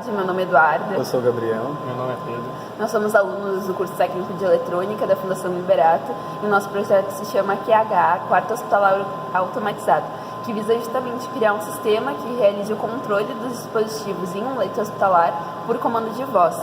Meu nome é Eduarda. Eu sou o Gabriel. Meu nome é Pedro. Nós somos alunos do curso técnico de eletrônica da Fundação Liberato e o nosso projeto se chama QHA, Quarto Hospitalar Automatizado, que visa justamente criar um sistema que realize o controle dos dispositivos em um leito hospitalar por comando de voz.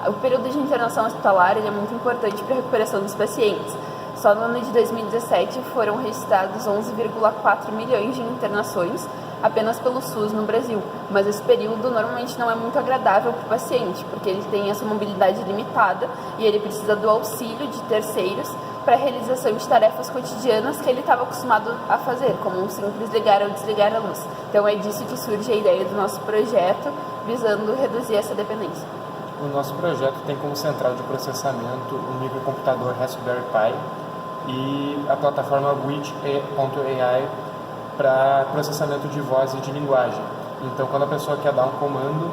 O período de internação hospitalar é muito importante para a recuperação dos pacientes. Só no ano de 2017 foram registrados 11,4 milhões de internações apenas pelo SUS no Brasil, mas esse período normalmente não é muito agradável para o paciente, porque ele tem essa mobilidade limitada e ele precisa do auxílio de terceiros para a realização de tarefas cotidianas que ele estava acostumado a fazer, como um simples ligar ou desligar a luz. Então é disso que surge a ideia do nosso projeto, visando reduzir essa dependência. O nosso projeto tem como central de processamento o microcomputador Raspberry Pi e a plataforma Witch.ai para processamento de voz e de linguagem. Então, quando a pessoa quer dar um comando,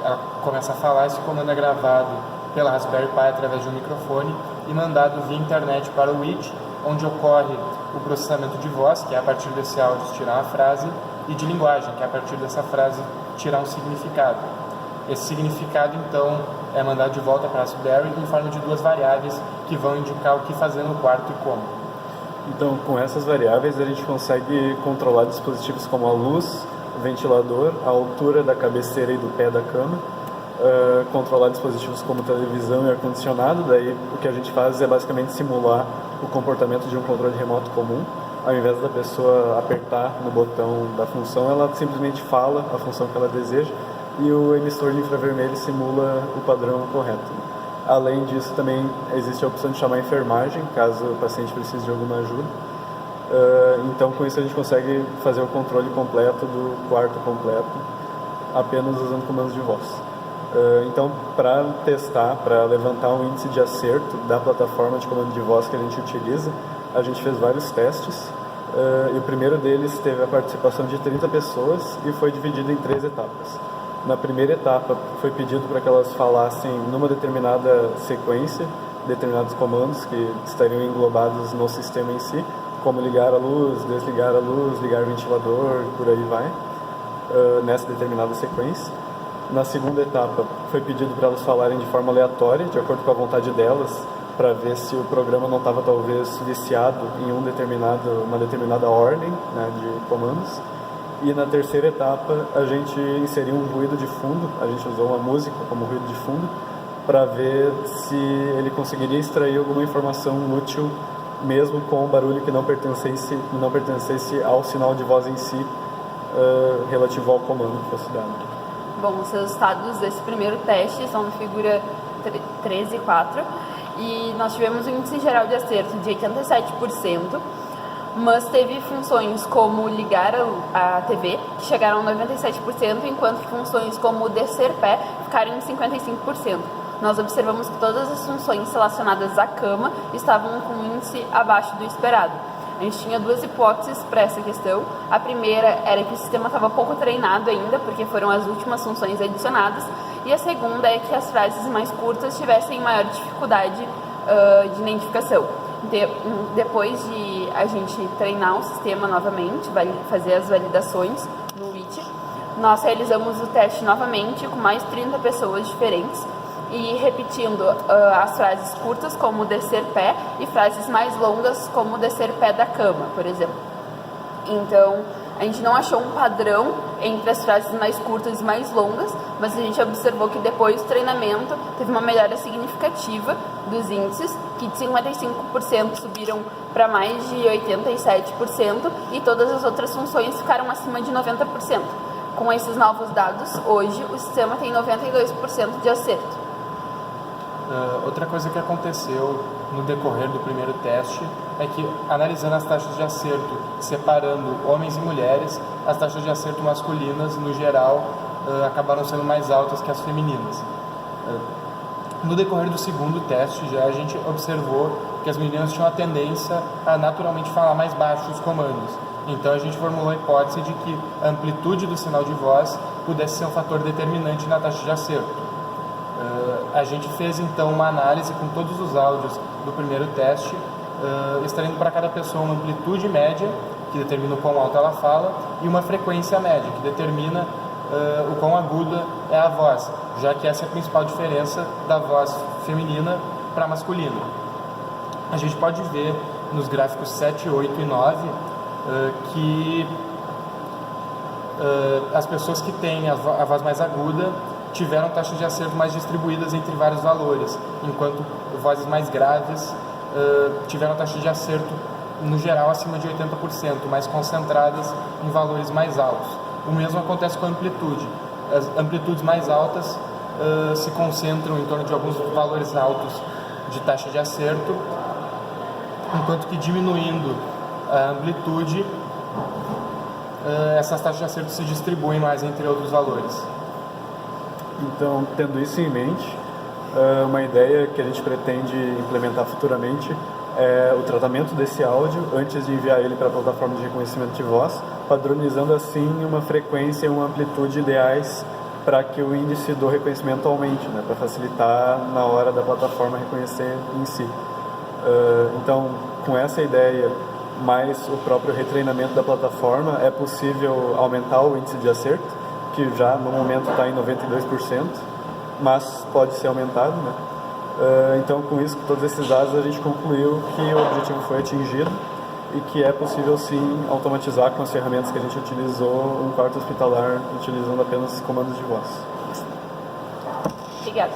ela começa a falar, esse comando é gravado pela Raspberry Pi através de um microfone e mandado via internet para o Witch, onde ocorre o processamento de voz, que é a partir desse áudio tirar uma frase, e de linguagem, que é a partir dessa frase tirar um significado. Esse significado, então, é mandado de volta para a Raspberry em forma de duas variáveis que vão indicar o que fazer no quarto e como. Então, com essas variáveis, a gente consegue controlar dispositivos como a luz, o ventilador, a altura da cabeceira e do pé da cama, controlar dispositivos como televisão e ar-condicionado. Daí, o que a gente faz é basicamente simular o comportamento de um controle remoto comum. Ao invés da pessoa apertar no botão da função, ela simplesmente fala a função que ela deseja e o emissor de infravermelho simula o padrão correto. Além disso, também existe a opção de chamar a enfermagem, caso o paciente precise de alguma ajuda. Então, com isso, a gente consegue fazer o controle completo do quarto completo, apenas usando comandos de voz. Então, para testar, para levantar um índice de acerto da plataforma de comando de voz que a gente utiliza, a gente fez vários testes. E o primeiro deles teve a participação de 30 pessoas e foi dividido em 3 etapas. Na primeira etapa, foi pedido para que elas falassem numa determinada sequência, determinados comandos que estariam englobados no sistema em si, como ligar a luz, ligar o ventilador, por aí vai, nessa determinada sequência. Na segunda etapa, foi pedido para elas falarem de forma aleatória, de acordo com a vontade delas, para ver se o programa não estava talvez viciado em uma determinada ordem, né, de comandos. E na terceira etapa, a gente inseriu um ruído de fundo, a gente usou uma música como ruído de fundo, para ver se ele conseguiria extrair alguma informação útil, mesmo com um barulho que não pertencesse ao sinal de voz em si, relativo ao comando que fosse dado. Bom, os resultados desse primeiro teste são na figura 13.4 e nós tivemos um índice geral de acerto de 87%, mas teve funções como ligar a TV, que chegaram a 97%, enquanto que funções como descer pé ficaram em 55%. Nós observamos que todas as funções relacionadas à cama estavam com um índice abaixo do esperado. A gente tinha 2 hipóteses para essa questão. A primeira era que o sistema estava pouco treinado ainda, porque foram as últimas funções adicionadas, e a segunda é que as frases mais curtas tivessem maior dificuldade de identificação. Depois de a gente treinar o sistema novamente, fazer as validações no Witch, nós realizamos o teste novamente com mais 30 pessoas diferentes e repetindo as frases curtas como descer pé e frases mais longas como descer pé da cama, por exemplo. Então, a gente não achou um padrão entre as frases mais curtas e mais longas, mas a gente observou que depois do treinamento teve uma melhora significativa dos índices, que de 55% subiram para mais de 87% e todas as outras funções ficaram acima de 90%. Com esses novos dados, hoje o sistema tem 92% de acerto. Outra coisa que aconteceu no decorrer do primeiro teste é que, analisando as taxas de acerto, separando homens e mulheres, as taxas de acerto masculinas, no geral, acabaram sendo mais altas que as femininas. No decorrer do segundo teste, já a gente observou que as meninas tinham a tendência a naturalmente falar mais baixo os comandos. Então a gente formulou a hipótese de que a amplitude do sinal de voz pudesse ser um fator determinante na taxa de acerto. A gente fez então uma análise com todos os áudios do primeiro teste, extraindo para cada pessoa uma amplitude média, que determina o quão alto ela fala, e uma frequência média, que determina o quão aguda é a voz, já que essa é a principal diferença da voz feminina para a masculina. A gente pode ver nos gráficos 7, 8 e 9 que as pessoas que têm a voz mais aguda tiveram taxas de acerto mais distribuídas entre vários valores, enquanto vozes mais graves tiveram taxas de acerto, no geral, acima de 80%, mais concentradas em valores mais altos. O mesmo acontece com a amplitude. As amplitudes mais altas se concentram em torno de alguns valores altos de taxa de acerto, enquanto que diminuindo a amplitude, essas taxas de acerto se distribuem mais entre outros valores. Então, tendo isso em mente, uma ideia que a gente pretende implementar futuramente é o tratamento desse áudio antes de enviar ele para a plataforma de reconhecimento de voz, padronizando assim uma frequência e uma amplitude ideais para que o índice do reconhecimento aumente, né, para facilitar na hora da plataforma reconhecer em si. Então, com essa ideia, mais o próprio retreinamento da plataforma, é possível aumentar o índice de acerto, que já no momento está em 92%, mas pode ser aumentado, né? Então, com isso, com todos esses dados, a gente concluiu que o objetivo foi atingido e que é possível, sim, automatizar com as ferramentas que a gente utilizou um quarto hospitalar, utilizando apenas comandos de voz. Obrigada.